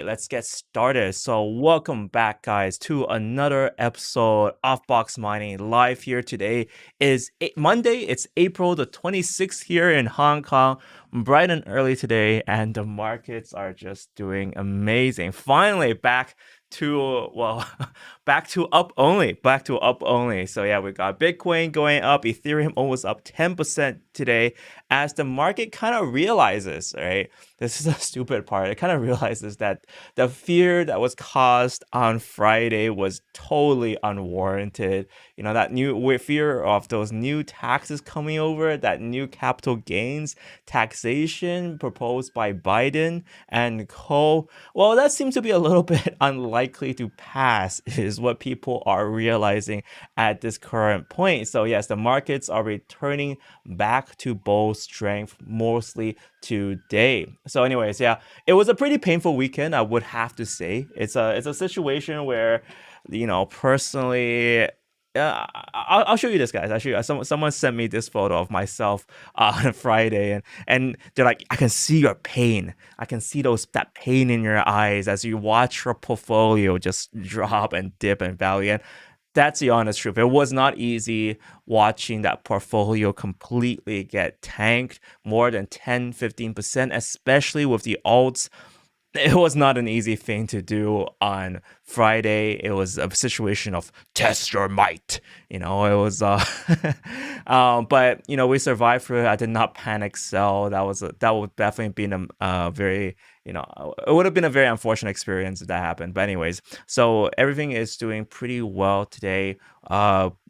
Let's get started. So welcome back, guys, to another episode of Box Mining live here. Today is Monday. It's April the 26th here in Hong Kong, bright and early today, and the markets are just doing amazing. Finally back to back to up only. So yeah, we got Bitcoin going up, Ethereum almost up 10% today, as the market kind of realizes, right? This is a stupid part. It kind of realizes that the fear that was caused on Friday was totally unwarranted. You know, that new fear of those new taxes coming over, that new capital gains taxation proposed by Biden and co. Well, that seems to be a little bit unlikely to pass, is what people are realizing at this current point. So yes, the markets are returning back to bull strength mostly today. So anyways, yeah, it was a pretty painful weekend, I would have to say. It's a situation where, personally, I'll show you this, guys. I'll show you. Someone sent me this photo of myself on Friday, and they're like, I can see your pain. I can see that pain in your eyes as you watch your portfolio just drop and dip in value. And that's the honest truth. It was not easy watching that portfolio completely get tanked more than 10-15%, especially with the alts. It was not an easy thing to do on Friday. It was a situation of test your might. It was, but we survived through it. I did not panic sell. That would definitely been a very, it would have been a very unfortunate experience if that happened. But anyways, so everything is doing pretty well today.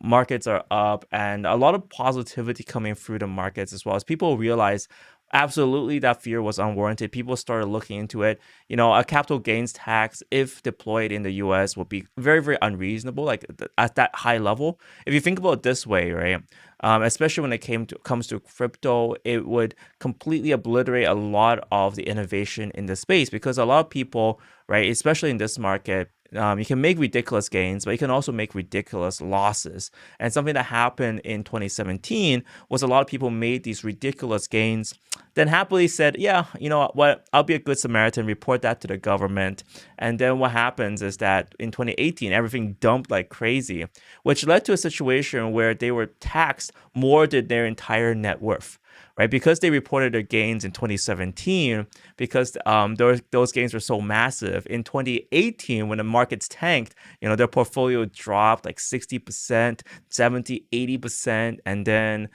Markets are up, and a lot of positivity coming through the markets, as well as people realize absolutely that fear was unwarranted. People started looking into it. A capital gains tax, if deployed in the US, would be very, very unreasonable, like at that high level. If you think about it this way, right? Especially when it comes to crypto, it would completely obliterate a lot of the innovation in the space, because a lot of people, right, especially in this market, you can make ridiculous gains, but you can also make ridiculous losses. And something that happened in 2017 was a lot of people made these ridiculous gains, then happily said, yeah, you know what, I'll be a good Samaritan, report that to the government. And then what happens is that in 2018, everything dumped like crazy, which led to a situation where they were taxed more than their entire net worth. Right, because they reported their gains in 2017, because those gains were so massive. In 2018, when the markets tanked, their portfolio dropped like 60%, 70, 80%, and then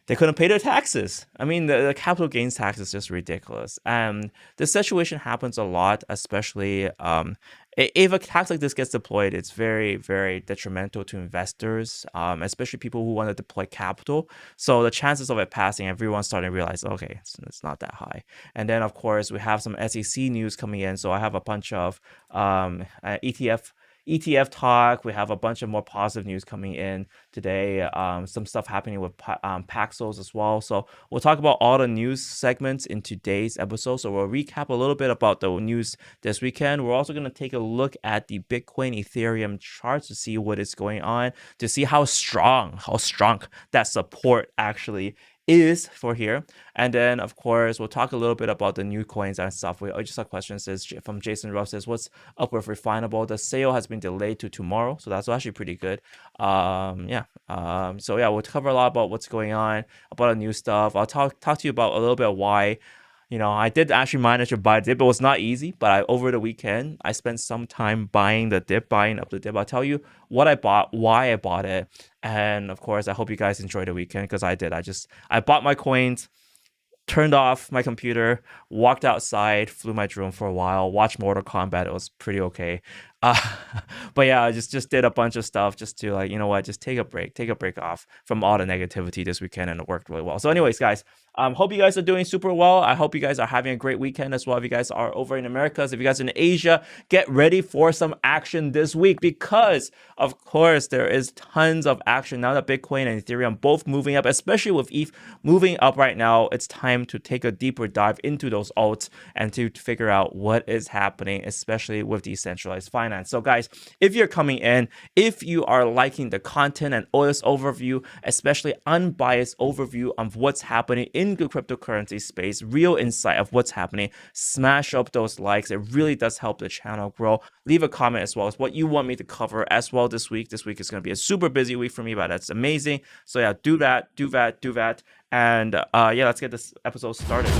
they couldn't pay their taxes. I mean, the capital gains tax is just ridiculous. And this situation happens a lot, especially if a tax like this gets deployed. It's very, very detrimental to investors, especially people who want to deploy capital. So the chances of it passing, everyone's starting to realize, okay, it's not that high. And then, of course, we have some SEC news coming in. So I have a bunch of ETF talk. We have a bunch of more positive news coming in today. Some stuff happening with Paxos as well. So we'll talk about all the news segments in today's episode. So we'll recap a little bit about the news this weekend. We're also going to take a look at the Bitcoin Ethereum charts to see what is going on, to see how strong that support actually is for here. And then, of course, we'll talk a little bit about the new coins and stuff. We just have questions from Jason Ruff says, what's up with Refinable? The sale has been delayed to tomorrow, so that's actually pretty good. So yeah, we'll cover a lot about what's going on, about the new stuff. I'll talk to you about a little bit of why. I did actually manage to buy dip. It was not easy, but over the weekend, I spent some time buying up the dip. I'll tell you what I bought, why I bought it. And of course, I hope you guys enjoyed the weekend, because I did. I bought my coins, turned off my computer, walked outside, flew my drone for a while, watched Mortal Kombat. It was pretty okay. But yeah, I just did a bunch of stuff just to just take a break off from all the negativity this weekend, and it worked really well. So anyways, guys, hope you guys are doing super well. I hope you guys are having a great weekend as well. If you guys are over in Americas, if you guys are in Asia, get ready for some action this week, because of course there is tons of action now that Bitcoin and Ethereum both moving up, especially with ETH moving up right now. It's time to take a deeper dive into those alts and to figure out what is happening, especially with decentralized finance. So guys, if you're coming in, if you are liking the content and honest overview, especially unbiased overview of what's happening in in the cryptocurrency space, real insight of what's happening, smash up those likes. It really does help the channel grow. Leave a comment as well as what you want me to cover as well this week. This week is going to be a super busy week for me, but that's amazing. So yeah, do that. And yeah, let's get this episode started.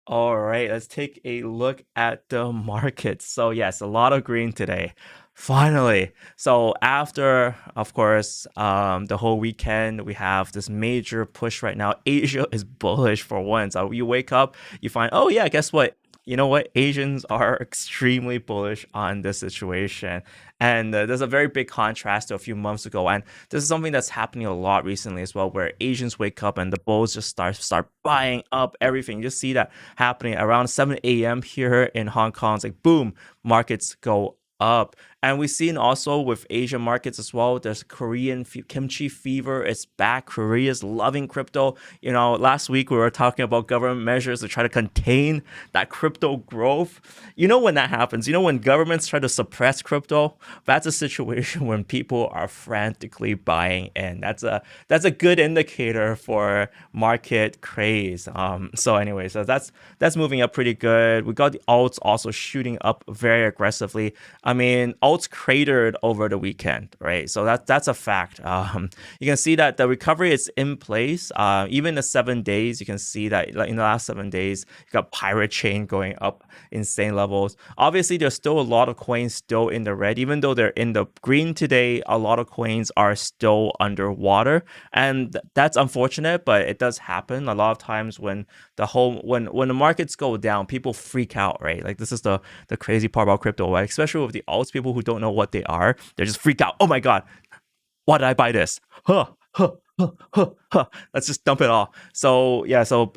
All right, let's take a look at the market. So yes, a lot of green today. Finally. So after, of course, the whole weekend, we have this major push right now. Asia is bullish for once. So you wake up, you find, oh yeah, guess what? You know what? Asians are extremely bullish on this situation. And there's a very big contrast to a few months ago. And this is something that's happening a lot recently as well, where Asians wake up and the bulls just start buying up everything. You just see that happening around 7 a.m. here in Hong Kong. It's like, boom, markets go up. And we've seen also with Asian markets as well, there's Korean kimchi fever. It's back. Korea's loving crypto. You know, last week we were talking about government measures to try to contain that crypto growth. You know, when that happens, you know, when governments try to suppress crypto, that's a situation when people are frantically buying in. That's a good indicator for market craze. So anyway, so that's moving up pretty good. We got the alts also shooting up very aggressively. I mean, alts cratered over the weekend, right? So that's a fact. You can see that the recovery is in place. Even the 7 days, you can see that like in the last 7 days, you got Pirate Chain going up insane levels. Obviously, there's still a lot of coins still in the red, even though they're in the green today. A lot of coins are still underwater, and that's unfortunate, but it does happen a lot of times when when the markets go down, people freak out, right? Like this is the crazy part about crypto, right? Especially with the alts, people who don't know what they are, they're just freaked out. Oh my god, why did I buy this? Let's just dump it all. So yeah, so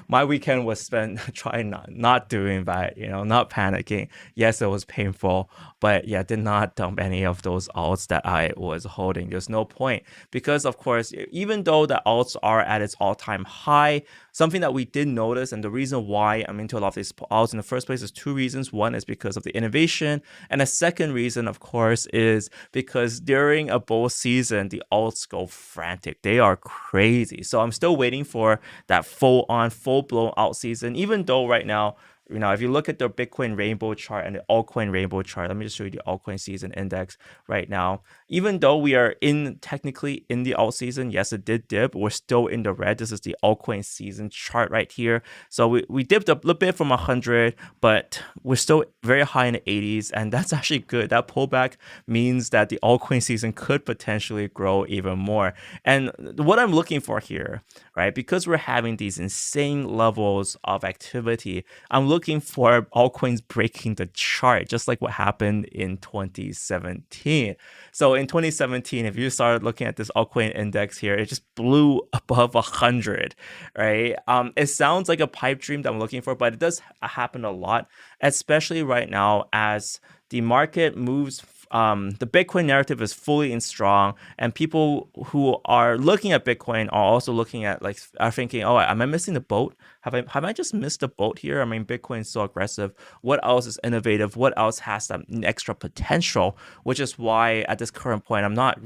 my weekend was spent trying not doing that, you know, not panicking. Yes, it was painful, but yeah, did not dump any of those alts that I was holding. There's no point, because of course, even though the alts are at its all-time high, something that we did notice, and the reason why I'm into a lot of these alts in the first place is two reasons. One is because of the innovation, and the second reason, of course, is because during a bull season, the alts go frantic. They are crazy. So I'm still waiting for that full-blown alt season, even though right now, you know, if you look at the Bitcoin rainbow chart and the altcoin rainbow chart, let me just show you the altcoin season index right now. Even though we are technically in the alt season, yes, it did dip, we're still in the red. This is the altcoin season chart right here. So we dipped a little bit from 100, but we're still very high in the 80s, and that's actually good. That pullback means that the altcoin season could potentially grow even more. And what I'm looking for here, right, because we're having these insane levels of activity, I'm looking for altcoins breaking the chart, just like what happened in 2017. So in 2017, if you started looking at this altcoin index here, it just blew above 100, right? It sounds like a pipe dream that I'm looking for, but it does happen a lot, especially right now as the market moves. The Bitcoin narrative is fully in strong, and people who are looking at Bitcoin are also looking at, like, are thinking, oh, am I missing the boat? Have I just missed the boat here? I mean, Bitcoin is so aggressive. What else is innovative? What else has that extra potential? Which is why at this current point, I'm not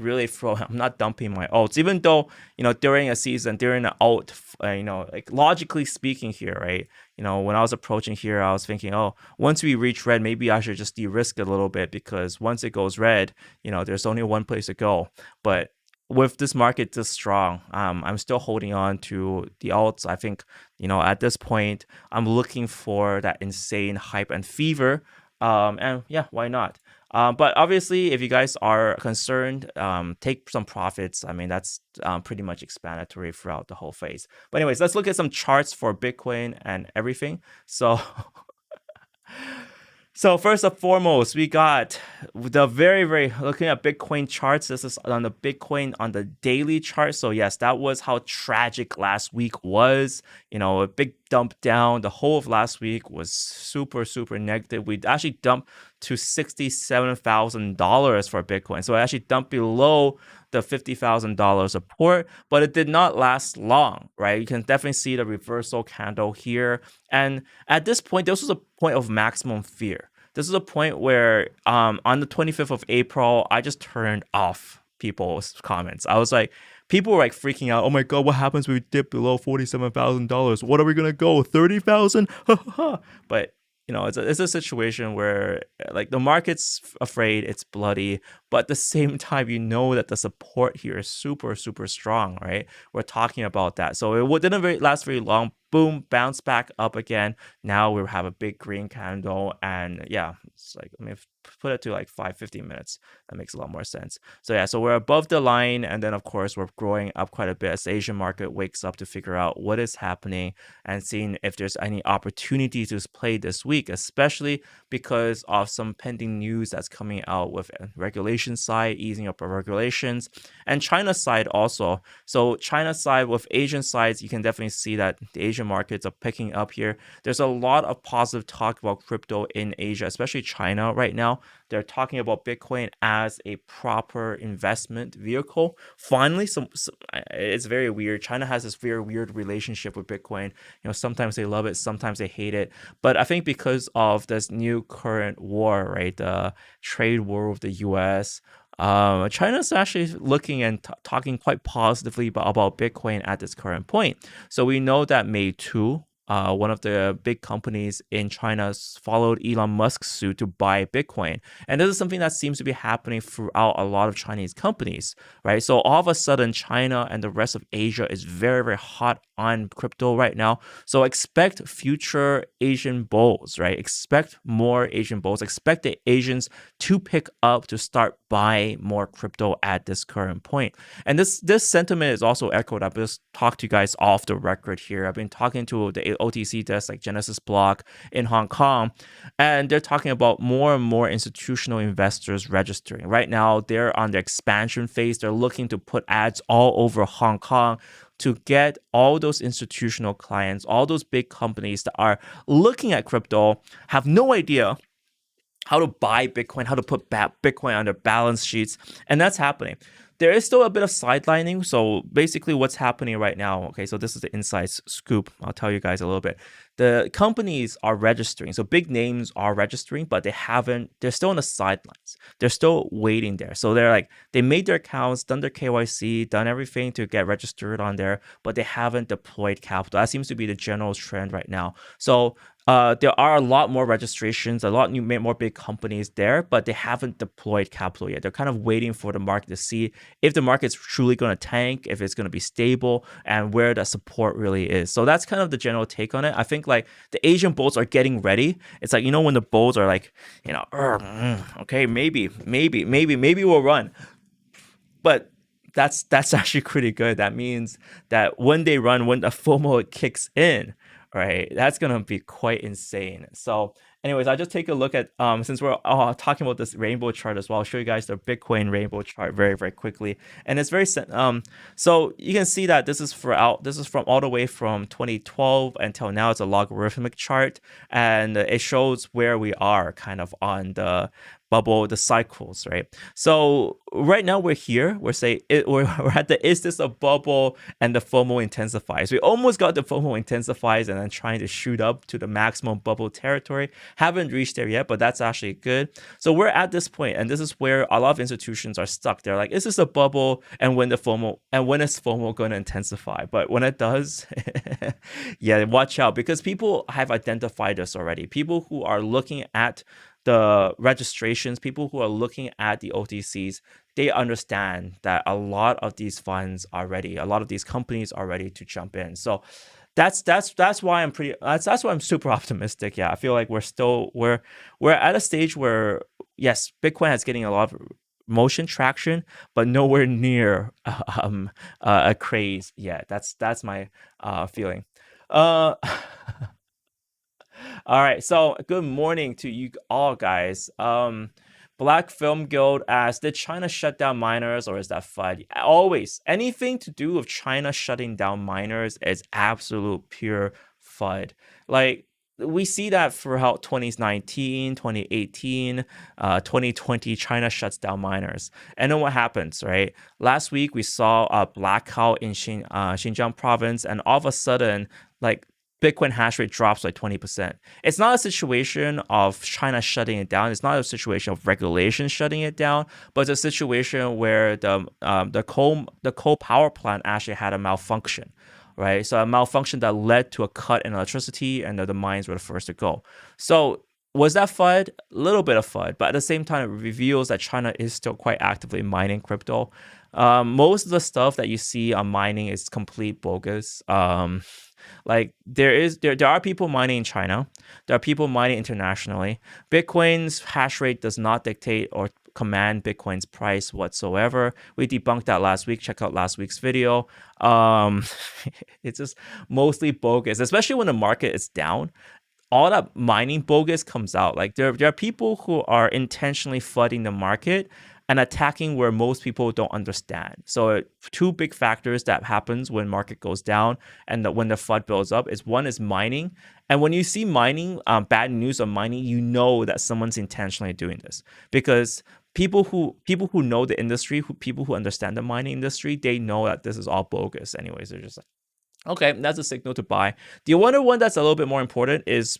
dumping my alts, even though, you know, during a season, during an alt, you know, like logically speaking here, right? You know, when I was approaching here, I was thinking, oh, once we reach red, maybe I should just de-risk a little bit, because once it goes red, you know, there's only one place to go. But with this market this strong, I'm still holding on to the alts. I think, you know, at this point, I'm looking for that insane hype and fever. And yeah, why not? But obviously, if you guys are concerned, take some profits. I mean, that's pretty much explanatory throughout the whole phase. But anyways, let's look at some charts for Bitcoin and everything. So So first and foremost, we got the very looking at Bitcoin charts. This is on the Bitcoin on the daily chart. So yes, that was how tragic last week was. You know, a big dump down. The whole of last week was super negative. We actually dumped to $67,000 for Bitcoin. So it actually dumped below the $50,000 support, but it did not last long, right? You can definitely see the reversal candle here. And at this point, this was a point of maximum fear. this is a point where on the 25th of April, I just turned off people's comments. I was like, people were like freaking out. Oh my God, what happens when we dip below $47,000? What are we gonna go? 30,000? But it's a situation where like the market's afraid, it's bloody, but at the same time, that the support here is super, super strong, right? We're talking about that. So it didn't last very long. Boom, bounce back up again. Now we have a big green candle, and yeah, it's like, I mean, put it to like 5-15 minutes. That makes a lot more sense. So yeah, so we're above the line, and then of course we're growing up quite a bit as the Asian market wakes up to figure out what is happening and seeing if there's any opportunity to play this week, especially because of some pending news that's coming out with regulation side, easing up of regulations, and China side also. So China side with Asian sides, you can definitely see that the Asian markets are picking up here. There's a lot of positive talk about crypto in Asia, especially China right now. They're talking about Bitcoin as a proper investment vehicle. Finally, it's very weird. China has this very weird relationship with Bitcoin. Sometimes they love it, sometimes they hate it. But I think because of this new current war, right, the trade war with the U.S., China's actually looking and talking quite positively about Bitcoin at this current point. So we know that Meitu, one of the big companies in China, followed Elon Musk's suit to buy Bitcoin. And this is something that seems to be happening throughout a lot of Chinese companies, right? So all of a sudden, China and the rest of Asia is very, very hot on crypto right now. So expect future Asian bulls, right? Expect more Asian bulls. Expect the Asians to pick up, to start buying more crypto at this current point. And this sentiment is also echoed. I've just talked to you guys off the record here. I've been talking to the OTC desk like Genesis Block in Hong Kong, and they're talking about more and more institutional investors registering. Right now, they're on the expansion phase. They're looking to put ads all over Hong Kong to get all those institutional clients, all those big companies that are looking at crypto, have no idea how to buy Bitcoin, how to put Bitcoin on their balance sheets, and that's happening. There is still a bit of sidelining. So basically what's happening right now, okay, so this is the inside scoop. I'll tell you guys a little bit. The companies are registering. So big names are registering, but they're still on the sidelines. They're still waiting there. So they made their accounts, done their KYC, done everything to get registered on there, but they haven't deployed capital. That seems to be the general trend right now. So there are a lot more registrations, a lot more big companies there, but they haven't deployed capital yet. They're kind of waiting for the market to see if the market's truly going to tank, if it's going to be stable, and where the support really is. So that's kind of the general take on it. I think like the Asian bulls are getting ready. It's like, when the bulls are like, okay, maybe we'll run. But that's actually pretty good. That means that when they run, when the FOMO kicks in, right, that's gonna be quite insane. So anyways, I'll just take a look at since we're talking about this rainbow chart as well, I'll show you guys the Bitcoin rainbow chart very, very quickly. And it's very so you can see that this is from all the way from 2012 until now. It's a logarithmic chart, and it shows where we are kind of on the bubble, the cycles, right? So right now we're here. We're at the is this a bubble, and the FOMO intensifies. We almost got the FOMO intensifies and then trying to shoot up to the maximum bubble territory. Haven't reached there yet, but that's actually good. So we're at this point, and this is where a lot of institutions are stuck. They're like, is this a bubble? And when is FOMO going to intensify? But when it does, yeah, watch out, because people have identified this already. People who are looking at the registrations, people who are looking at the OTCs, they understand that a lot of these funds are ready. A lot of these companies are ready to jump in. So that's why I'm super optimistic. Yeah, I feel like we're at a stage where, yes, Bitcoin is getting a lot of motion traction, but nowhere near a craze yet. That's my feeling. All right, so good morning to you all, guys. Black Film Guild asks, did China shut down miners, or is that FUD? Always, anything to do with China shutting down miners is absolute pure FUD. Like, we see that throughout 2019, 2018, 2020, China shuts down miners. And then what happens, right? Last week, we saw a blackout in Xinjiang province, and all of a sudden, like, Bitcoin hash rate drops by 20%. It's not a situation of China shutting it down. It's not a situation of regulation shutting it down, but it's a situation where the coal power plant actually had a malfunction, right? So a malfunction that led to a cut in electricity, and the mines were the first to go. So was that FUD? A little bit of FUD, but at the same time, it reveals that China is still quite actively mining crypto. Most of the stuff that you see on mining is complete bogus. Like there are people mining in China. There are people mining internationally. Bitcoin's hash rate does not dictate or command Bitcoin's price whatsoever. We debunked that last week. Check out last week's video. It's just mostly bogus, especially when the market is down. All that mining bogus comes out. Like there are people who are intentionally flooding the market and attacking where most people don't understand. So two big factors that happens when market goes down and when the FUD builds up is, one is mining. And when you see mining, bad news on mining, you know that someone's intentionally doing this, because people who know the industry, people who understand the mining industry, they know that this is all bogus. Anyways, they're just like, okay, that's a signal to buy. The other one that's a little bit more important is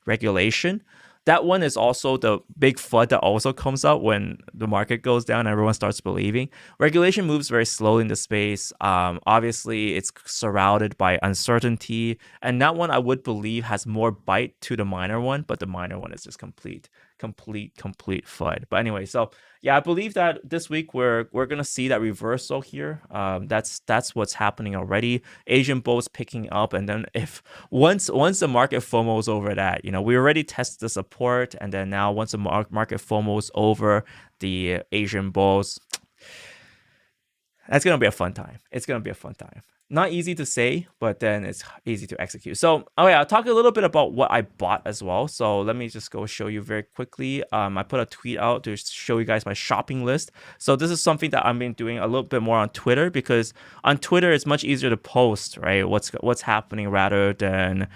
regulation. That one is also the big FUD that also comes out when the market goes down and everyone starts believing. Regulation moves very slowly in the space. Obviously, it's surrounded by uncertainty. And that one, I would believe, has more bite to the minor one, but the minor one is just complete FUD. But anyway, so yeah, I believe that this week we're gonna see that reversal here. That's what's happening already. Asian bulls picking up, and then if once the market FOMO's over that, we already tested the support, and then now once the market FOMO's over the Asian bulls, that's gonna be a fun time. It's gonna be a fun time. Not easy to say, but then it's easy to execute. So, I'll talk a little bit about what I bought as well. So let me just go show you very quickly. I put a tweet out to show you guys my shopping list. So this is something that I've been doing a little bit more on Twitter, because on Twitter it's much easier to post, right? What's happening, rather than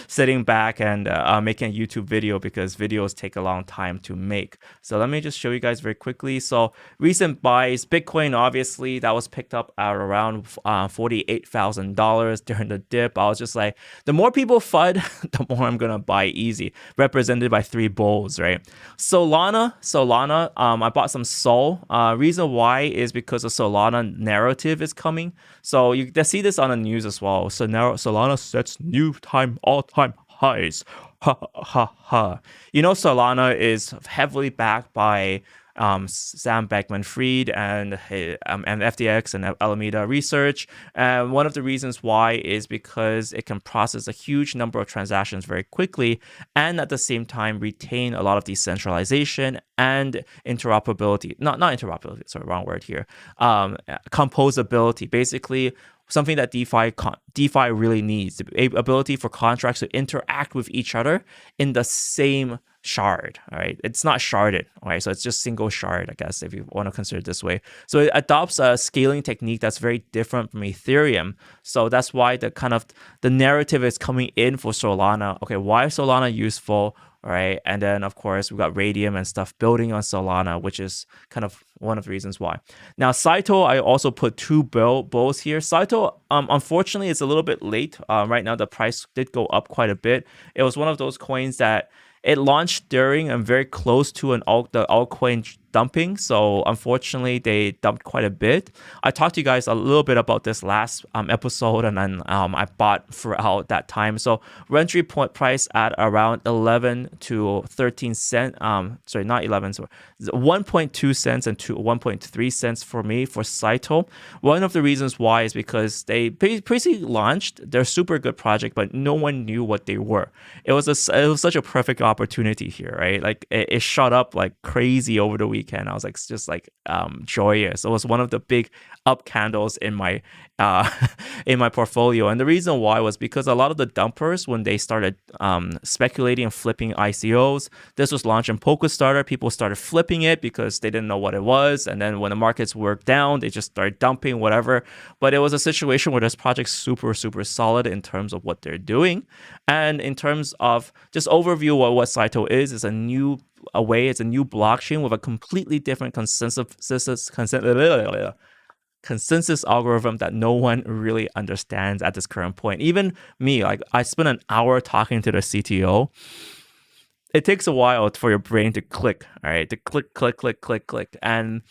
sitting back and making a YouTube video, because videos take a long time to make. So let me just show you guys very quickly. So recent buys, Bitcoin, obviously that was picked up at around $48,000 during the dip. I was just like, the more people FUD, the more I'm gonna buy easy, represented by 3 bulls, right? Solana, I bought some Sol. Reason why is because the Solana narrative is coming. So you see this on the news as well. So now Solana sets new all-time highs. Ha ha ha. Solana is heavily backed by Sam Bankman-Fried and FTX and Alameda Research. And one of the reasons why is because it can process a huge number of transactions very quickly, and at the same time retain a lot of decentralization and interoperability. Not interoperability, sorry, wrong word here. Composability. Basically, something that DeFi really needs, the ability for contracts to interact with each other in the same shard. All right, it's not sharded. All right, so it's just single shard, I guess, if you want to consider it this way. So it adopts a scaling technique that's very different from Ethereum. So that's why the narrative is coming in for Solana. Okay, why is Solana useful? All right, and then of course we got Radium and stuff building on Solana, which is kind of one of the reasons why. Now Saito, I also put 2 bulls here. Saito, unfortunately, it's a little bit late. Right now the price did go up quite a bit. It was one of those coins that it launched during and very close to the altcoin dumping. So unfortunately, they dumped quite a bit. I talked to you guys a little bit about this last episode, and then I bought throughout that time. So entry point price at around 11 to 13 cents. Sorry, not 11. So 1.2 cents and 1.3 cents for me for Saito. One of the reasons why is because they basically launched their super good project, but no one knew what they were. It was such a perfect opportunity here, right? Like it shot up like crazy over the weekend. I was like joyous. It was one of the big up candles in my portfolio, and the reason why was because a lot of the dumpers, when they started speculating and flipping ICOs, this was launched in Polkastarter. People started flipping it because they didn't know what it was, and then when the markets were down, they just started dumping whatever. But it was a situation where this project's super solid in terms of what they're doing, and in terms of just overview what Saito is. It's a new blockchain with a completely different consensus consensus algorithm that no one really understands at this current point. Even me, like I spent an hour talking to the CTO. It takes a while for your brain to click, all right, to click. And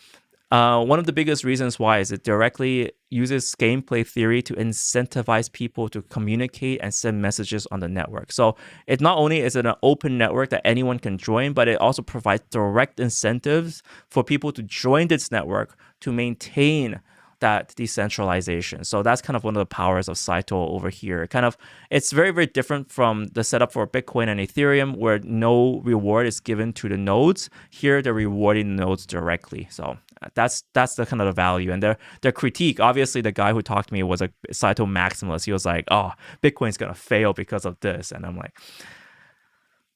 one of the biggest reasons why is it directly uses gameplay theory to incentivize people to communicate and send messages on the network. So it not only is it an open network that anyone can join, but it also provides direct incentives for people to join this network to maintain that decentralization. So that's kind of one of the powers of Saito over here. It's very, very different from the setup for Bitcoin and Ethereum, where no reward is given to the nodes. Here, they're rewarding the nodes directly. So that's the kind of the value. And their critique, obviously, the guy who talked to me was a Saito maximalist. He was like, "Oh, Bitcoin's gonna fail because of this," and I'm like,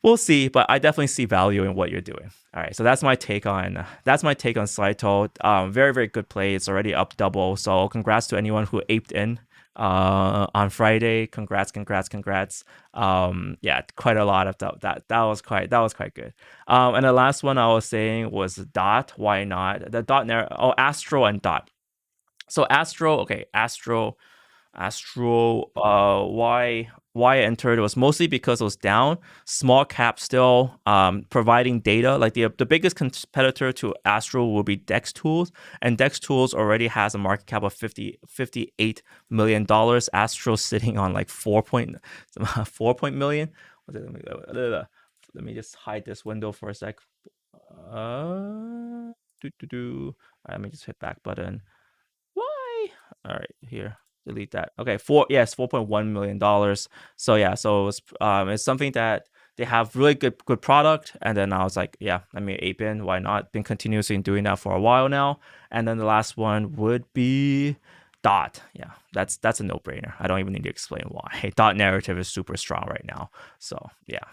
we'll see, but I definitely see value in what you're doing. All right, so that's my take on Saito. Very, very good play. It's already up double. So congrats to anyone who aped in on Friday. Congrats. Yeah, quite a lot of that was quite good. And the last one I was saying was DOT. Why not? The DOT Astro and DOT. So Astro, why I entered was mostly because it was down, small cap still, providing data. Like the biggest competitor to Astro will be Dex Tools, and Dex Tools already has a market cap of $58 million. Astro sitting on like 4 million. Let me just hide this window for a sec. Let me just hit back button. Why? All right, here. Delete that. Okay, $4.1 million. So yeah, so it's something that they have really good product. And then I was like, yeah, let me ape in. Why not? Been continuously doing that for a while now. And then the last one would be DOT. Yeah, that's a no-brainer. I don't even need to explain why. DOT narrative is super strong right now. So yeah,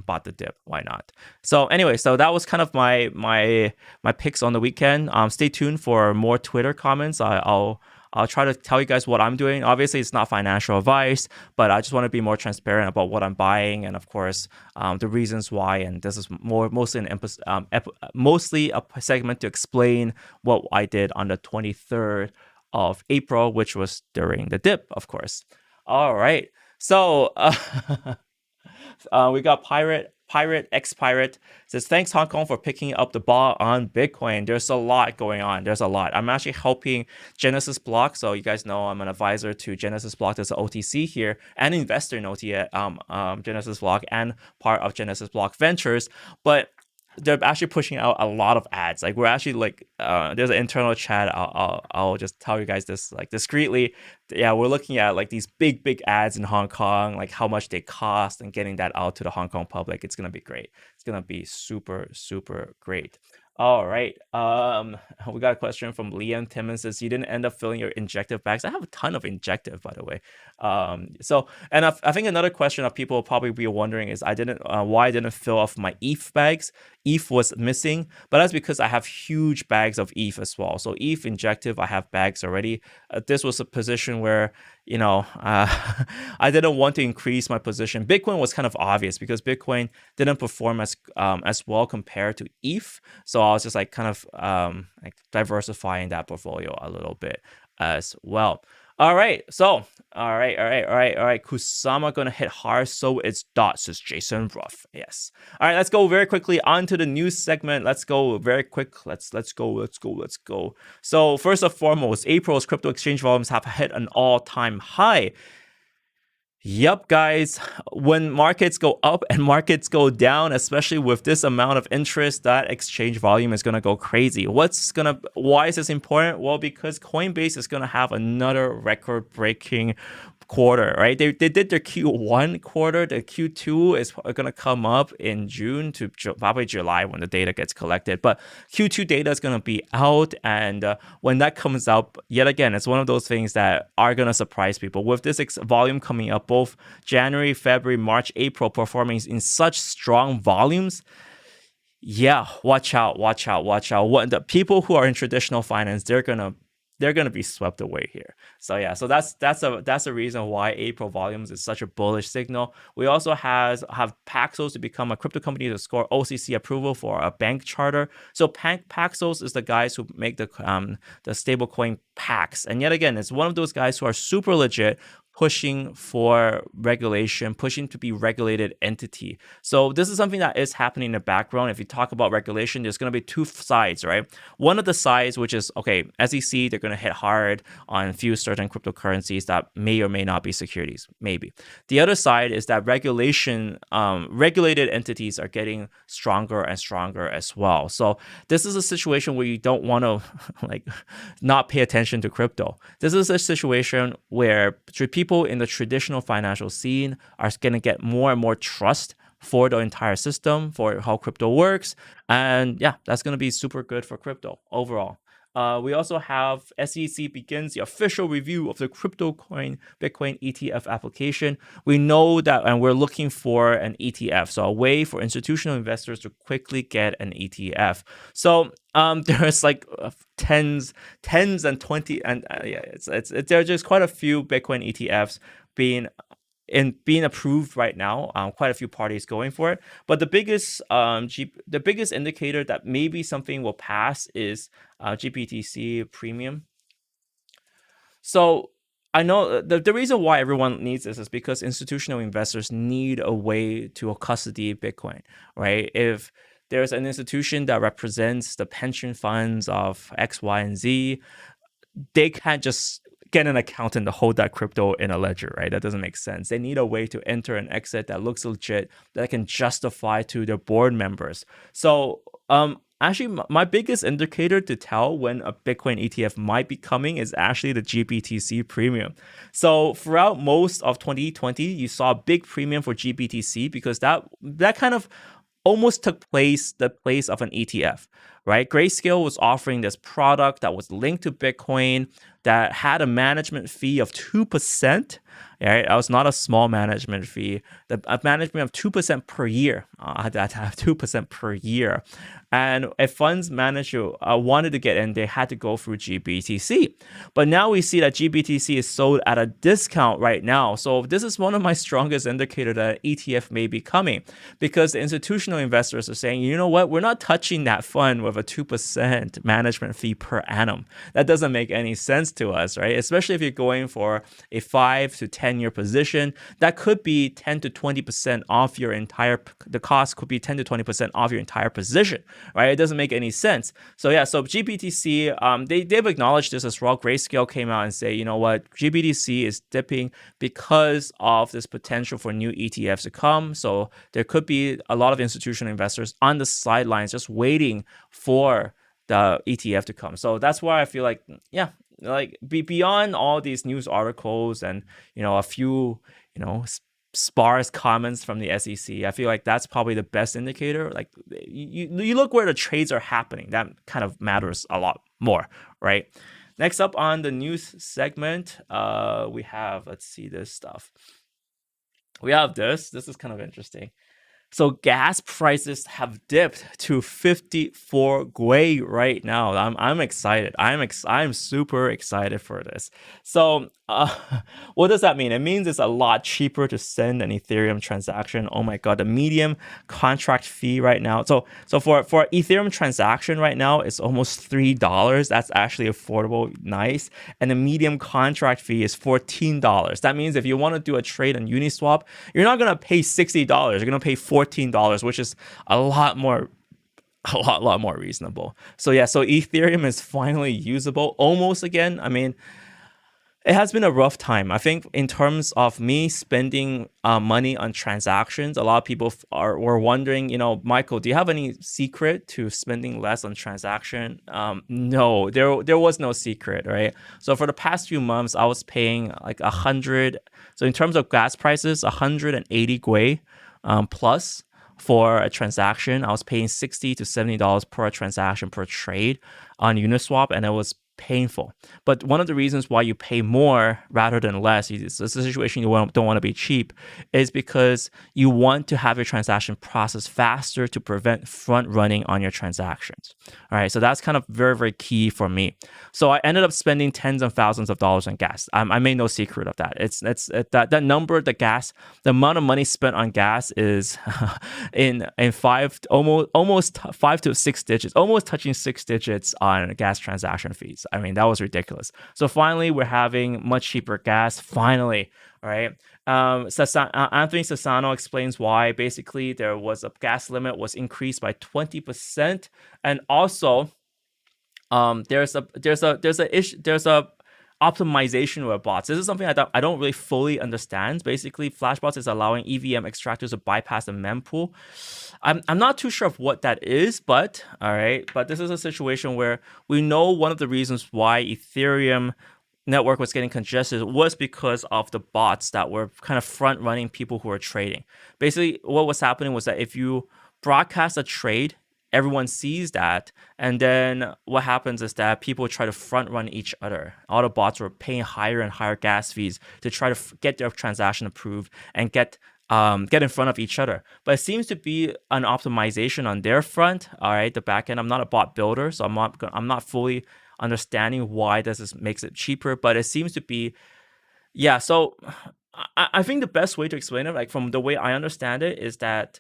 bought the dip. Why not? So anyway, so that was kind of my picks on the weekend. Stay tuned for more Twitter comments. I'll try to tell you guys what I'm doing. Obviously, it's not financial advice, but I just want to be more transparent about what I'm buying and, of course, the reasons why. And this is mostly a segment to explain what I did on the 23rd of April, which was during the dip, of course. All right. So we got Pirate says, thanks Hong Kong for picking up the ball on Bitcoin. There's a lot going on. I'm actually helping Genesis Block. So you guys know I'm an advisor to Genesis Block. There's an OTC here and investor in Genesis Block and part of Genesis Block Ventures. But they're actually pushing out a lot of ads. Like we're actually like there's an internal chat. I'll just tell you guys this like discreetly. Yeah, we're looking at like these big ads in Hong Kong, like how much they cost, and getting that out to the Hong Kong public. It's gonna be great. It's gonna be super great. All right. We got a question from Liam Timmons. Says, you didn't end up filling your injective bags. I have a ton of injective, by the way. And I think another question of people will probably be wondering is why I didn't fill off my ETH bags. ETH was missing, but that's because I have huge bags of ETH as well. So ETH injective, I have bags already. This was a position where, I didn't want to increase my position. Bitcoin was kind of obvious because Bitcoin didn't perform as well compared to ETH. So I was just like kind of like diversifying that portfolio a little bit as well. All right. So, all right. Kusama gonna hit hard, so it's DOT, says Jason Ruff. Yes. All right, let's go very quickly onto the news segment. Let's go very quick. Let's go. So first and foremost, April's crypto exchange volumes have hit an all-time high. Yep, guys, when markets go up and markets go down, especially with this amount of interest, that exchange volume is going to go crazy. Why is this important? Well, because Coinbase is going to have another record-breaking quarter, right? They did their Q1 quarter. The Q2 is going to come up in June to probably July when the data gets collected. But Q2 data is going to be out, and when that comes out, yet again, it's one of those things that are going to surprise people. With this volume coming up, both January, February, March, April performing in such strong volumes, yeah, watch out. What the people who are in traditional finance, they're gonna they're going to be swept away here. So yeah, so that's a reason why April volumes is such a bullish signal. We also have Paxos to become a crypto company to score OCC approval for a bank charter. So Paxos is the guys who make the stablecoin Pax, and yet again, it's one of those guys who are super legit, pushing for regulation, pushing to be regulated entity. So this is something that is happening in the background. If you talk about regulation, there's going to be two sides, right? One of the sides, which is, okay, SEC, they're going to hit hard on a few certain cryptocurrencies that may or may not be securities, maybe. The other side is that regulated entities are getting stronger and stronger as well. So this is a situation where you don't want to like not pay attention to crypto. This is a situation where people in the traditional financial scene are going to get more and more trust for the entire system, for how crypto works. And yeah, that's going to be super good for crypto overall. We also have SEC begins the official review of the Bitcoin ETF application. We know that, and we're looking for an ETF, so a way for institutional investors to quickly get an ETF. So there's like tens and 20, and there's just quite a few Bitcoin ETFs being approved right now. Quite a few parties going for it, but the biggest indicator that maybe something will pass is GBTC premium. So I know the reason why everyone needs this is because institutional investors need a way to custody Bitcoin, right? If there's an institution that represents the pension funds of X, Y, and Z, they can't just get an accountant to hold that crypto in a ledger, right? That doesn't make sense. They need a way to enter and exit that looks legit, that can justify to their board members. So actually, my biggest indicator to tell when a Bitcoin ETF might be coming is actually the GBTC premium. So throughout most of 2020, you saw a big premium for GBTC because that kind of almost took the place of an ETF, right? Grayscale was offering this product that was linked to Bitcoin that had a management fee of 2%. Right? That was not a small management fee. A management of 2% per year. I had to have 2% per year. And if funds manager wanted to get in, they had to go through GBTC. But now we see that GBTC is sold at a discount right now. So this is one of my strongest indicators that ETF may be coming, because the institutional investors are saying, you know what, we're not touching that fund with a 2% management fee per annum. That doesn't make any sense to us, right? Especially if you're going for a 5 to 10-year position, that could be 10 to 20% off your the cost could be 10 to 20% off your entire position, right? It doesn't make any sense. So yeah, so GBTC, they've acknowledged this as well. Grayscale came out and say, you know what, GBTC is dipping because of this potential for new ETFs to come. So there could be a lot of institutional investors on the sidelines just waiting for the ETF to come. So that's why I feel like, yeah, like beyond all these news articles and, a few, sparse comments from the SEC, I feel like that's probably the best indicator. Like you look where the trades are happening. That kind of matters a lot more, right? Next up on the news segment, we have, let's see this stuff. We have this. This is kind of interesting. So gas prices have dipped to 54 gwei right now. I'm excited. I'm super excited for this. So what does that mean? It means it's a lot cheaper to send an Ethereum transaction. Oh my god, the medium contract fee right now. So for Ethereum transaction right now, it's almost $3. That's actually affordable, nice. And the medium contract fee is $14. That means if you want to do a trade on Uniswap, you're not gonna pay $60. You're gonna pay $14, which is a lot more reasonable. So yeah, so Ethereum is finally usable almost again. I mean, it has been a rough time. I think in terms of me spending money on transactions, a lot of people were wondering, Michael, do you have any secret to spending less on transaction? No, there was no secret, right? So for the past few months, I was paying like 100. So in terms of gas prices, 180 gwei plus for a transaction. I was paying $60 to $70 per transaction per trade on Uniswap, and it was painful. But one of the reasons why you pay more rather than less, it's a situation you don't want to be cheap, is because you want to have your transaction process faster to prevent front running on your transactions. All right, so that's kind of very, very key for me. So I ended up spending tens of thousands of dollars on gas. I made no secret of that. It's that number, the amount of money spent on gas is in almost 5 to 6 digits, almost touching 6 digits on gas transaction fees. I mean, that was ridiculous. So finally, we're having much cheaper gas. Finally, all right. Anthony Sassano explains why. Basically, there was a gas limit was increased by 20%, and also there's a optimization with bots. This is something I don't really fully understand. Basically, Flashbots is allowing EVM extractors to bypass the mempool. I'm not too sure of what that is, but all right. But this is a situation where we know one of the reasons why Ethereum network was getting congested was because of the bots that were kind of front running people who were trading. Basically, what was happening was that if you broadcast a trade, everyone sees that, and then what happens is that people try to front run each other. All the bots were paying higher and higher gas fees to try to get their transaction approved and get in front of each other. But it seems to be an optimization on their front. All right, the backend. I'm not a bot builder, so I'm not fully understanding why this makes it cheaper, but it seems to be, yeah. So I think the best way to explain it, like from the way I understand it, is that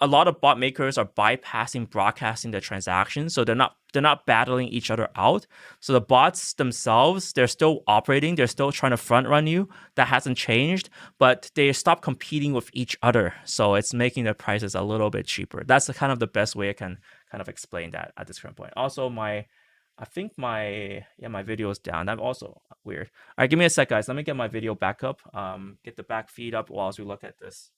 a lot of bot makers are bypassing broadcasting the transactions, so they're not battling each other out. So the bots themselves, they're still operating, they're still trying to front run you. That hasn't changed, but they stop competing with each other. So it's making the prices a little bit cheaper. That's kind of the best way I can kind of explain that at this current point. Also, I think my video is down. That's also weird. All right, give me a sec, guys. Let me get my video back up. Get the back feed up whilst we look at this.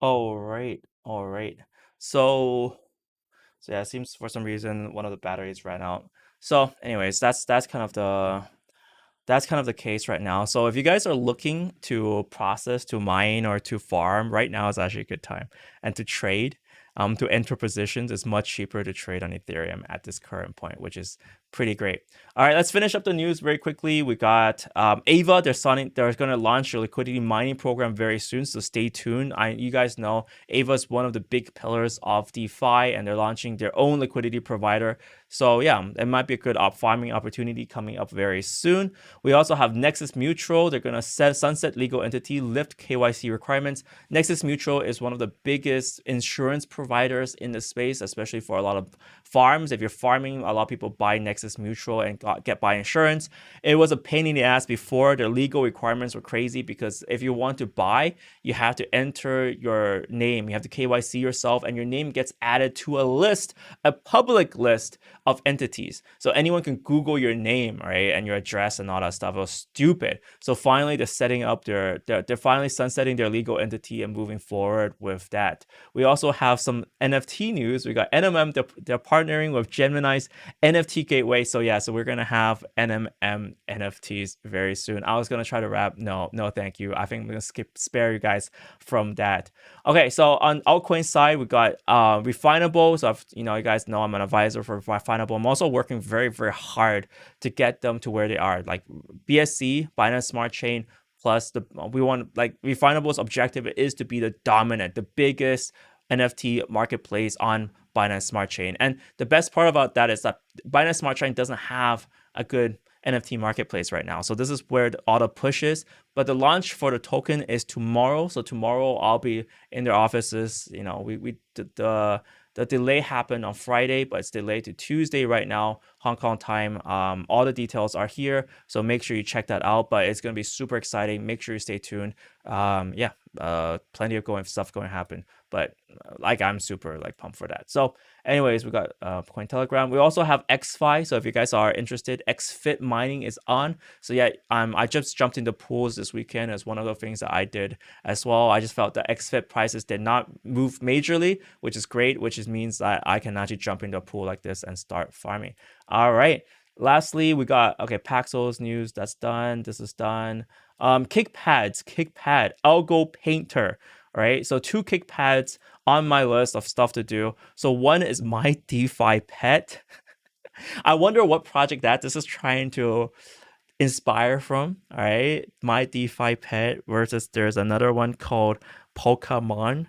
All right. So yeah, it seems for some reason one of the batteries ran out. So anyways, that's kind of the case right now. So if you guys are looking to process, to mine, or to farm, right now is actually a good time. And to trade, to enter positions, is much cheaper to trade on Ethereum at this current point, which is pretty great. All right, let's finish up the news very quickly. We got Aave. They're going to launch a liquidity mining program very soon, so stay tuned. You guys know Aave is one of the big pillars of DeFi, and they're launching their own liquidity provider. So yeah, it might be a good farming opportunity coming up very soon. We also have Nexus Mutual. They're going to sunset legal entity, lift KYC requirements. Nexus Mutual is one of the biggest insurance providers in the space, especially for a lot of farms. If you're farming, a lot of people buy Nexus Mutual and buy insurance. It was a pain in the ass before. Their legal requirements were crazy because if you want to buy, you have to enter your name. You have to KYC yourself, and your name gets added to a public list of entities. So anyone can Google your name, right, and your address and all that stuff. It was stupid. So finally, they're finally sunsetting their legal entity and moving forward with that. We also have some NFT news. We got EMINEM. They're partnering with GEMINI's NFT gateway. So yeah, so we're gonna have EMINEM NFTs very soon. I was gonna try to wrap. No, thank you. I think I'm gonna spare you guys from that. Okay, so on altcoin side, we got Refinable. So you guys know I'm an advisor for Refinable. I'm also working very, very hard to get them to where they are. Like BSC, Binance Smart Chain, plus we want, like, Refinable's objective is to be the dominant, the biggest NFT marketplace on Binance Smart Chain. And the best part about that is that Binance Smart Chain doesn't have a good NFT marketplace right now. So this is where all the push is. But the launch for the token is tomorrow. So tomorrow I'll be in their offices. The delay happened on Friday, but it's delayed to Tuesday right now, Hong Kong time. All the details are here, so make sure you check that out. But it's going to be super exciting. Make sure you stay tuned. Plenty of stuff going to happen but like I'm super like pumped for that. So anyways, we got Cointelegram. We also have XFAI. So if you guys are interested, XFIT mining is on. So yeah, I just jumped into pools this weekend as one of the things that I did as well. I just felt the XFIT prices did not move majorly, which is great, which means that I can actually jump into a pool like this and start farming. All right. Lastly, we got Paxos news. That's done. This is done. Kickpad, Algopainter. Right. So 2 kickpads on my list of stuff to do. So one is my DeFi pet. I wonder what project that this is trying to inspire from. All right, my DeFi pet versus there's another one called Pokemon.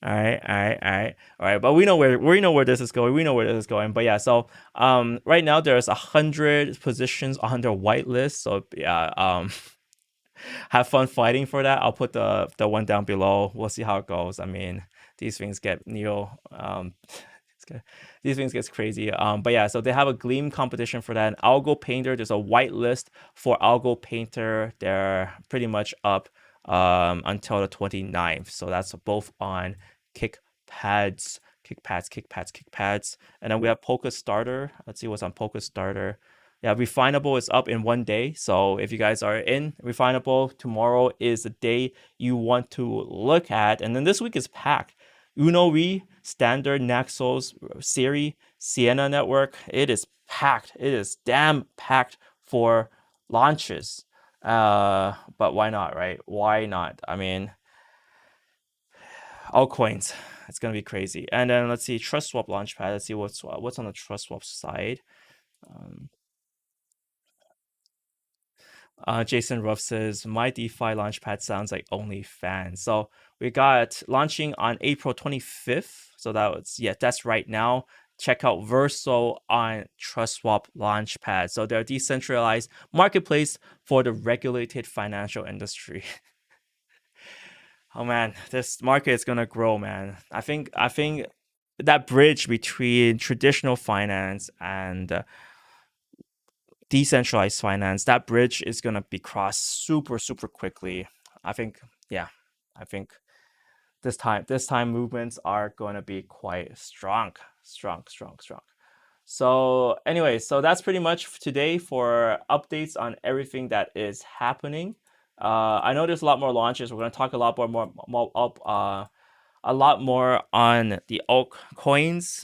All right. But we know where this is going. We know where this is going. But yeah, so right now there's 100 positions on their whitelist. So yeah, have fun fighting for that. I'll put the one down below. We'll see how it goes. I mean, these things get these things gets crazy. But yeah, so they have a Gleam competition for that. And Algopainter, there's a whitelist for Algopainter. They're pretty much up until the 29th. So that's both on Kickpads. And then we have Polkastarter. Let's see what's on Polkastarter. Yeah, Refinable is up in 1 day. So if you guys are in Refinable, tomorrow is the day you want to look at. And then this week is packed. Uno Standard, Nexus, Siri, Sienna Network. It is packed. It is damn packed for launches. But why not, right? Why not? I mean, altcoins. It's gonna be crazy. And then let's see, TrustSwap Launchpad. Let's see what's on the TrustSwap side. Jason Ruff says, my DeFi Launchpad sounds like OnlyFans. So we got launching on April 25th. So that's right now. Check out Verso on TrustSwap Launchpad. So they're a decentralized marketplace for the regulated financial industry. Oh man, this market is gonna grow, man. I think that bridge between traditional finance and decentralized finance, that bridge is going to be crossed super quickly. I think this time movements are going to be quite strong. So anyway, so that's pretty much today for updates on everything that is happening. I know there's a lot more launches. We're going to talk a lot more on the altcoins.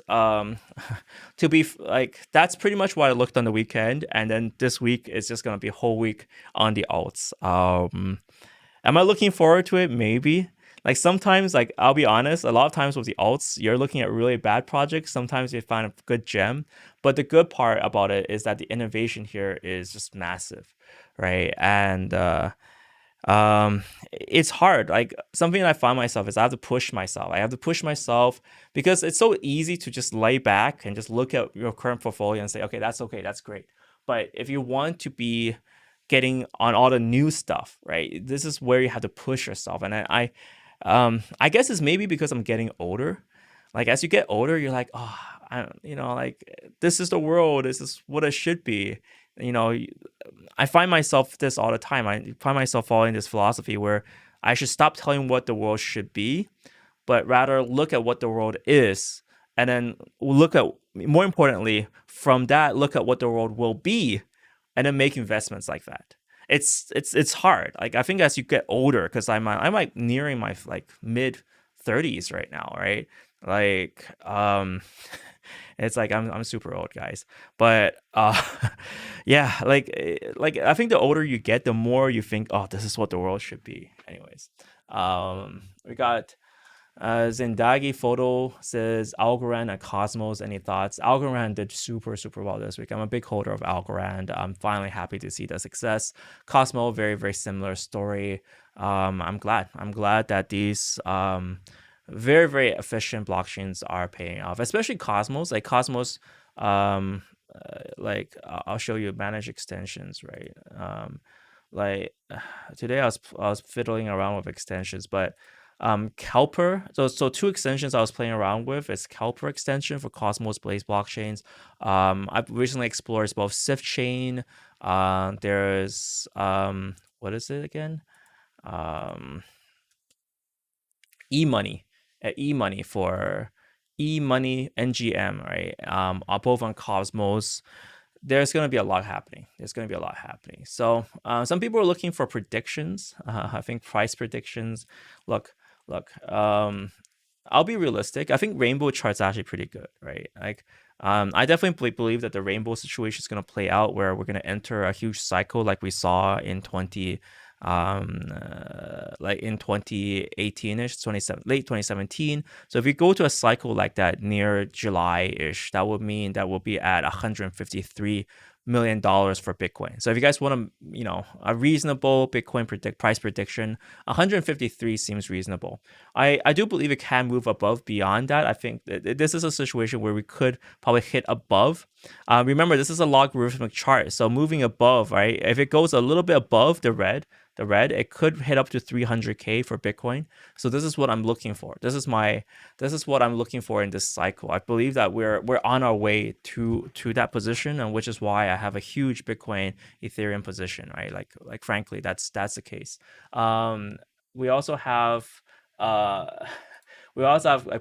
To be like, that's pretty much what I looked on the weekend, and then this week is just gonna be a whole week on the alts. Am I looking forward to it? Maybe. Like sometimes, like I'll be honest, a lot of times with the alts, you're looking at really bad projects. Sometimes you find a good gem, but the good part about it is that the innovation here is just massive, right? And it's hard. Like something that I find myself is I have to push myself because it's so easy to just lay back and just look at your current portfolio and say, okay, that's great. But if you want to be getting on all the new stuff, right, this is where you have to push yourself. And I guess it's maybe because I'm getting older. Like as you get older, you're like, oh, like this is the world, this is what it should be. I find myself this all the time. I find myself following this philosophy where I should stop telling what the world should be, but rather look at what the world is, and then more importantly, from that, look at what the world will be, and then make investments like that. It's hard. Like I think as you get older, because I'm like nearing my like mid 30s right now, right? Like it's like I'm super old, guys. But yeah, like I think the older you get, the more you think, oh, this is what the world should be. Anyways, we got Zendagi Photo says Algorand and Cosmos. Any thoughts? Algorand did super well this week. I'm a big holder of Algorand. I'm finally happy to see the success. Cosmo, very similar story. I'm glad that these very efficient blockchains are paying off, especially Cosmos. Like Cosmos, like I'll show you manage extensions, right? Like today I was fiddling around with extensions, but Kelper. So 2 extensions I was playing around with is Kelper extension for Cosmos Blaze blockchains. I've recently explored both Sif Chain. There's what is it again? EMINEM. E-money for E-money NGM, right? Both on Cosmos. There's going to be a lot happening. So some people are looking for predictions. I think price predictions. Look. I'll be realistic. I think rainbow chart's actually pretty good, right? Like, I definitely believe that the rainbow situation is going to play out where we're going to enter a huge cycle like we saw in 2018ish, late 2017. So if we go to a cycle like that near July-ish, that would mean that we'll be at $153 million for Bitcoin. So if you guys want a reasonable Bitcoin price prediction, 153 seems reasonable. I do believe it can move above beyond that. I think this is a situation where we could probably hit above. Remember, this is a logarithmic chart, so moving above, right? If it goes a little bit above the red, it could hit up to 300K for Bitcoin. So this is what I'm looking for. This is what I'm looking for in this cycle. I believe that we're on our way to that position, and which is why I have a huge Bitcoin Ethereum position, right? Like frankly, that's the case. We also have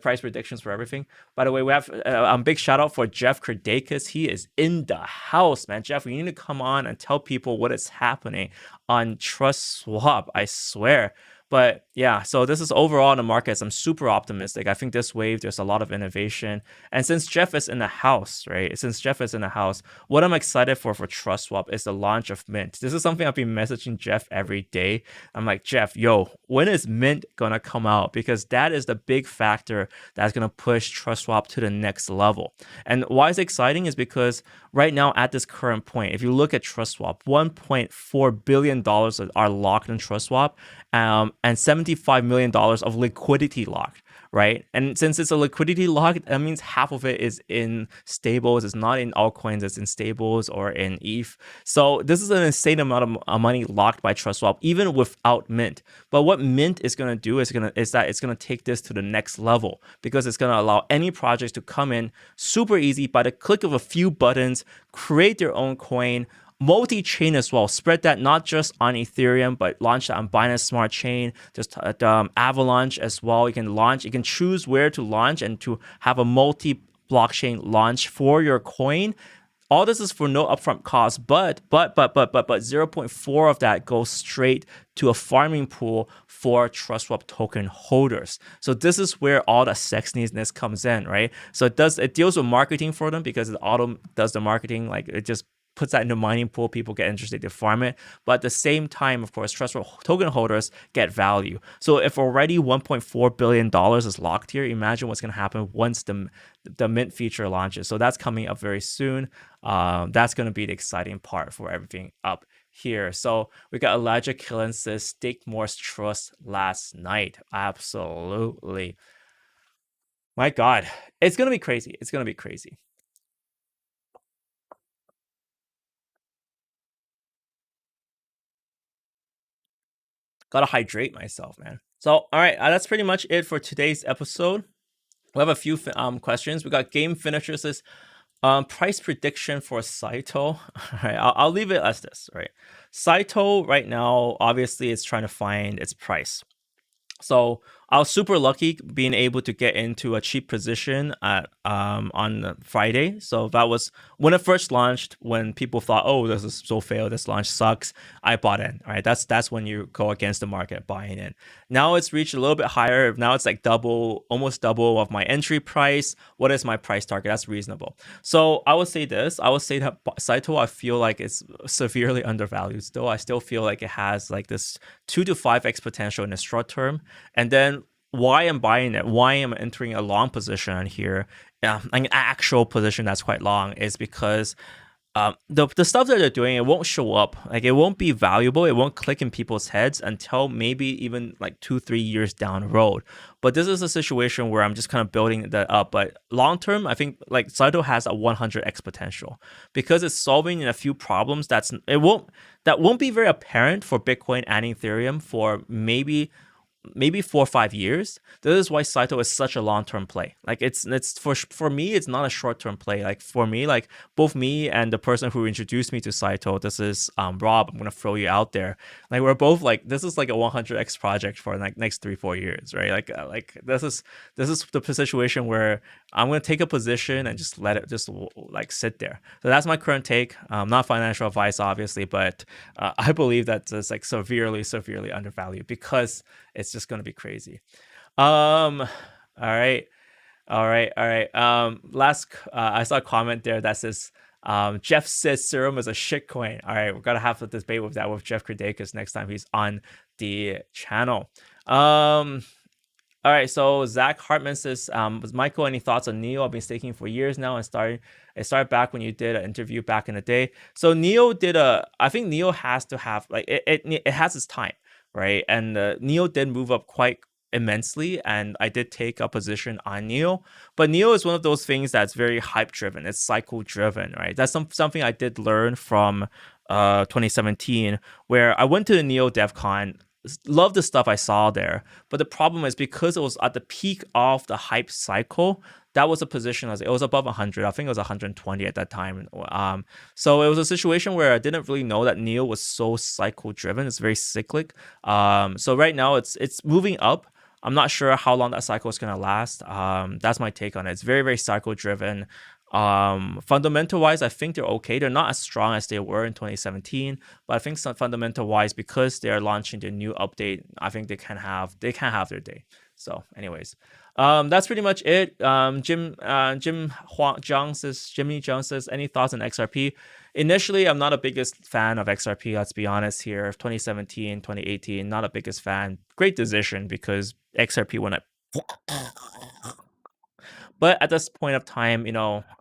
price predictions for everything. By the way, we have a big shout out for Jeff Kerdakis. He is in the house, man. Jeff, you need to come on and tell people what is happening on TrustSwap. I swear. But yeah, so this is overall in the markets. I'm super optimistic. I think this wave, there's a lot of innovation. And since Jeff is in the house, right? What I'm excited for TrustSwap is the launch of Mint. This is something I've been messaging Jeff every day. I'm like, Jeff, yo, when is Mint gonna come out? Because that is the big factor that's gonna push TrustSwap to the next level. And why it's exciting is because right now at this current point, if you look at TrustSwap, $1.4 billion are locked in TrustSwap. And $75 million of liquidity locked, right? And since it's a liquidity lock, that means half of it is in stables. It's not in altcoins. It's in stables or in ETH. So this is an insane amount of money locked by TrustSwap, even without Mint. But what Mint is going to do is that it's going to take this to the next level, because it's going to allow any projects to come in super easy by the click of a few buttons, create their own coin, multi-chain as well. Spread that not just on Ethereum, but launch that on Binance Smart Chain, just Avalanche as well. You can choose where to launch and to have a multi-blockchain launch for your coin. All this is for no upfront cost, but 0.4 of that goes straight to a farming pool for TrustSwap token holders. So this is where all the sexiness comes in, right? So it deals with marketing for them, because the auto does the marketing, like it just puts that in the mining pool, people get interested to farm it. But at the same time, of course, TrustSwap token holders get value. So if already $1.4 billion is locked here, imagine what's going to happen once the Mint feature launches. So that's coming up very soon. That's going to be the exciting part for everything up here. So we got Elijah Killen says, staked more trust last night. Absolutely. My God, it's going to be crazy. Gotta hydrate myself, man. So, all right, that's pretty much it for today's episode. We have a few questions. We got Game Finisher says, price prediction for Saito. All right, I'll leave it as this, right? Saito right now, obviously, is trying to find its price. So I was super lucky being able to get into a cheap position at on Friday. So that was when it first launched. When people thought, "Oh, this is so failed. This launch sucks," I bought in. All right, that's when you go against the market buying in. Now it's reached a little bit higher. Now it's like almost double of my entry price. What is my price target? That's reasonable. So I would say this. I would say that Saito, I feel like it's severely undervalued. Still, I still feel like it has like this 2 to 5x potential in the short term. And then why I'm buying it, why I'm entering a long position here, an actual position that's quite long, is because the stuff that they're doing, it won't show up. Like, it won't be valuable. It won't click in people's heads until maybe even like 2-3 years down the road. But this is a situation where I'm just kind of building that up. But long term, I think like Saito has a 100x potential, because it's solving a few problems that won't be very apparent for Bitcoin and Ethereum for maybe maybe 4 or 5 years. This is why Saito is such a long-term play. Like it's for me, it's not a short-term play. Like for me, like both me and the person who introduced me to Saito, this is Rob. I'm gonna throw you out there. Like we're both like, this is like a 100x project for like next 3-4 years, right? Like this is the situation where I'm gonna take a position and just let it just like sit there. So that's my current take. Not financial advice, obviously, but I believe that it's like severely undervalued because it's just gonna be crazy. All right. Last, I saw a comment there that says, Jeff says Serum is a shitcoin. All right, we're gonna have to debate with that with Jeff Kredakis next time he's on the channel. All right, so Zach Hartman says, Michael, any thoughts on NEO? I've been staking for years now, and it started back when you did an interview back in the day. So NEO I think NEO has to have, like, it has its time, right? And NEO did move up quite immensely, and I did take a position on NEO. But NEO is one of those things that's very hype driven. It's cycle driven, right? That's something I did learn from 2017, where I went to the NEO DevCon. Love the stuff I saw there, but the problem is because it was at the peak of the hype cycle, that was a position, it was above 100. I think it was 120 at that time. So it was a situation where I didn't really know that NEO was so cycle driven. It's very cyclic. So right now it's moving up. I'm not sure how long that cycle is going to last. That's my take on it. It's very cycle driven. Fundamental wise, I think they're okay. They're not as strong as they were in 2017, but I think some fundamental wise, because they're launching the new update, I think they can have their day. So anyways, that's pretty much it. Jimmy John says, any thoughts on XRP? Initially, I'm not a biggest fan of XRP, let's be honest here. 2017, 2018, not a biggest fan. Great decision because XRP went up. But at this point of time,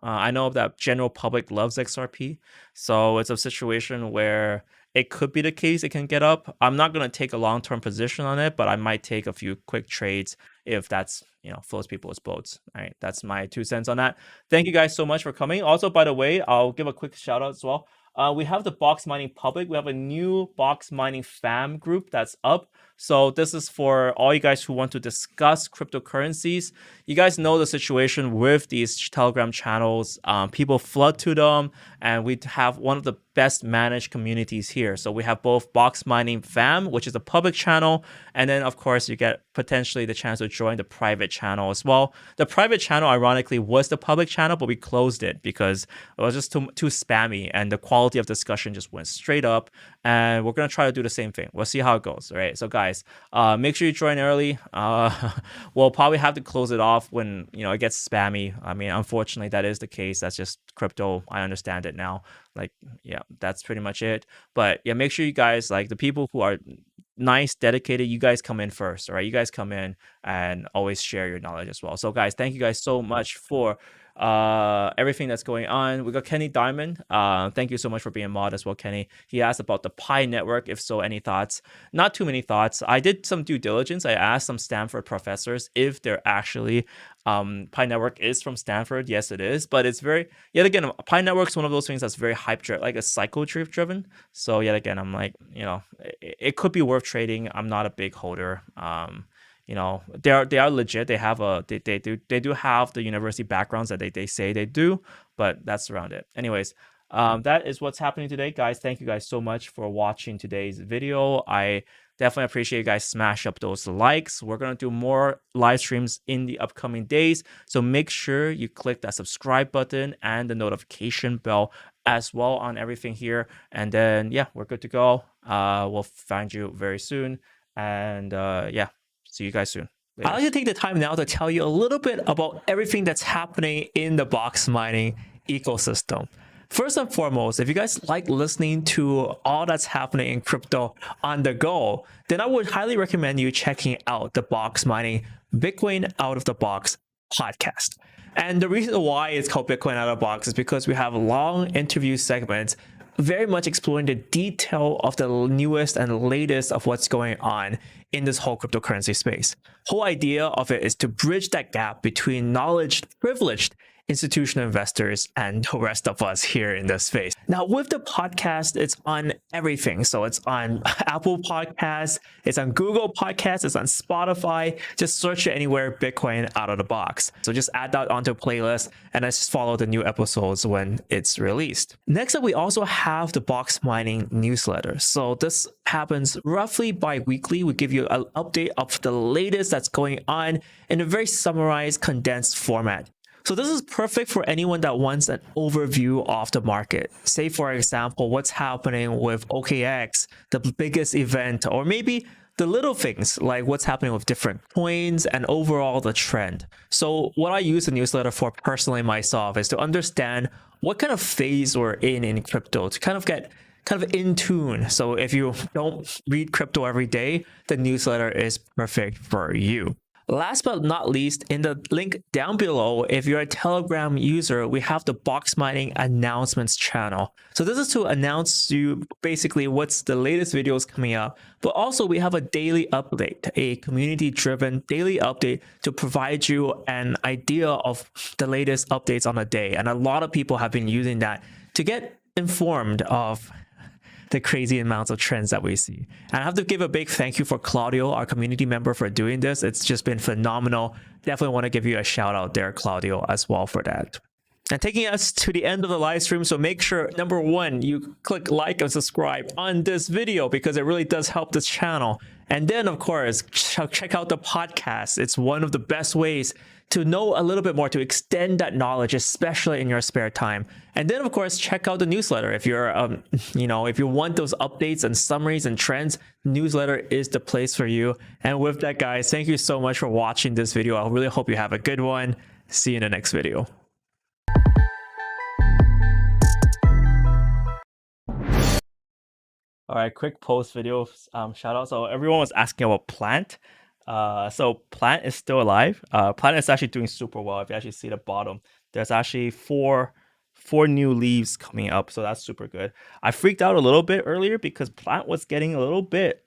I know that general public loves XRP. So it's a situation where it could be the case it can get up. I'm not going to take a long-term position on it, but I might take a few quick trades if that's, floats people's boats. All right, that's my 2 cents on that. Thank you guys so much for coming. Also, by the way, I'll give a quick shout out as well. We have the Box Mining Public. We have a new Box Mining fam group that's up. So this is for all you guys who want to discuss cryptocurrencies. You guys know the situation with these Telegram channels. People flood to them, and we have one of the best managed communities here. So we have both Box Mining Fam, which is a public channel, and then of course you get potentially the chance to join the private channel as well. The private channel, ironically, was the public channel, but we closed it because it was just too spammy, and the quality of discussion just went straight up. And we're gonna try to do the same thing. We'll see how it goes. All right. So guys, make sure you join early. We'll probably have to close it off when it gets spammy. I mean, unfortunately, that is the case. That's just crypto. I understand it now. Like, yeah, that's pretty much it. But yeah, make sure you guys, like the people who are nice, dedicated, you guys come in first. All right. You guys come in and always share your knowledge as well. So guys, thank you guys so much for everything that's going on. We got Kenny Diamond. Thank you so much for being a mod as well, Kenny. He asked about the Pi network. If so, any thoughts? Not too many thoughts. I did some due diligence. I asked some Stanford professors if they're actually Pi network is from Stanford. Yes, it is, but it's very, yet again, Pi network is one of those things that's very hype driven, like a cycle driven. So yet again, I'm like, it could be worth trading. I'm not a big holder. They are legit. They have they do have the university backgrounds that they say they do, but that's around it. Anyways, that is what's happening today, guys. Thank you guys so much for watching today's video. I definitely appreciate you guys smash up those likes. We're gonna do more live streams in the upcoming days, so make sure you click that subscribe button and the notification bell as well on everything here. And then yeah, we're good to go. We'll find you very soon, and yeah. See you guys soon. Later. I'd like to take the time now to tell you a little bit about everything that's happening in the box mining ecosystem. First and foremost, if you guys like listening to all that's happening in crypto on the go, then I would highly recommend you checking out the Box Mining Bitcoin Out of the Box podcast. And the reason why it's called Bitcoin Out of the Box is because we have long interview segments very much exploring the detail of the newest and latest of what's going on in this whole cryptocurrency space. Whole idea of it is to bridge that gap between knowledge privileged institutional investors and the rest of us here in this space. Now with the podcast, it's on everything. So it's on Apple Podcasts, it's on Google Podcasts, it's on Spotify. Just search it anywhere, Bitcoin out of the box. So just add that onto a playlist and then just follow the new episodes when it's released. Next up, we also have the Box Mining newsletter. So this happens roughly bi-weekly. We give you an update of the latest that's going on in a very summarized, condensed format. So this is perfect for anyone that wants an overview of the market. Say, for example, what's happening with OKX, the biggest event, or maybe the little things like what's happening with different coins and overall the trend. So what I use the newsletter for personally myself is to understand what kind of phase we're in crypto, to kind of get in tune. So if you don't read crypto every day, the newsletter is perfect for you. Last but not least, in the link down below, if you're a Telegram user, we have the Box Mining announcements channel. So this is to announce to you basically what's the latest videos coming up, but also we have a daily update, a community-driven daily update to provide you an idea of the latest updates on the day. And a lot of people have been using that to get informed of the crazy amounts of trends that we see. And I have to give a big thank you for Claudio, our community member, for doing this. It's just been phenomenal. Definitely want to give you a shout out there, Claudio, as well for that. And taking us to the end of the live stream, so make sure, number one, you click like and subscribe on this video because it really does help this channel. And then, of course, check out the podcast. It's one of the best ways to know a little bit more, to extend that knowledge, especially in your spare time. And then, of course, check out the newsletter. If you're, if you want those updates and summaries and trends, newsletter is the place for you. And with that, guys, thank you so much for watching this video. I really hope you have a good one. See you in the next video. All right, quick post video shout out. So everyone was asking about Plant. So Plant is still alive. Plant is actually doing super well. If you actually see the bottom, there's actually four new leaves coming up, so that's super good. I freaked out a little bit earlier because Plant was getting a little bit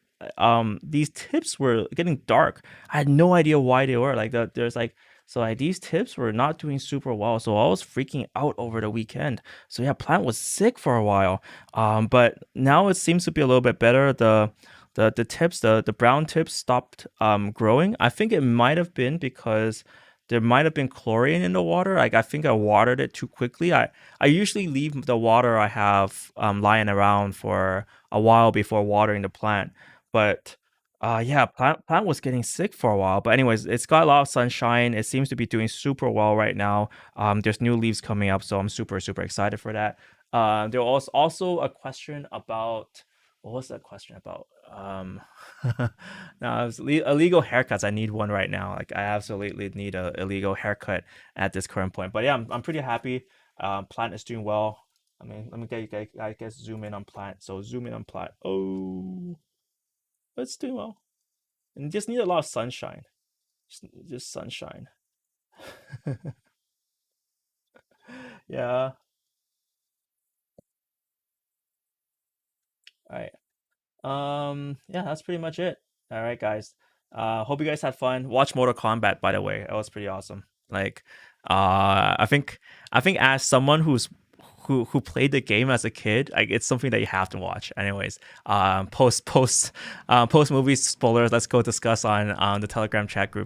these tips were getting dark. I had no idea why they were like that. There's like, so like these tips were not doing super well, so I was freaking out over the weekend. So yeah, Plant was sick for a while, but now it seems to be a little bit better. The tips, the brown tips stopped growing. I think it might have been because there might have been chlorine in the water. Like I think I watered it too quickly. I usually leave the water I have lying around for a while before watering the plant. But yeah, plant was getting sick for a while. But anyways, it's got a lot of sunshine. It seems to be doing super well right now. There's new leaves coming up, so I'm super excited for that. There was also a question about, what was that question about? Now it's illegal haircuts. I need one right now. Like I absolutely need a illegal haircut at this current point. But yeah, I'm pretty happy. Plant is doing well. I mean, let me get I guess zoom in on Plant. So zoom in on Plant. Oh, but it's doing well. And just need a lot of sunshine. Just sunshine. Yeah. All right. Yeah, that's pretty much it. All right, guys. Hope you guys had fun. Watch Mortal Kombat, by the way. It was pretty awesome. Like, I think as someone who played the game as a kid, like it's something that you have to watch. Anyways, post movie spoilers. Let's go discuss on the Telegram chat group.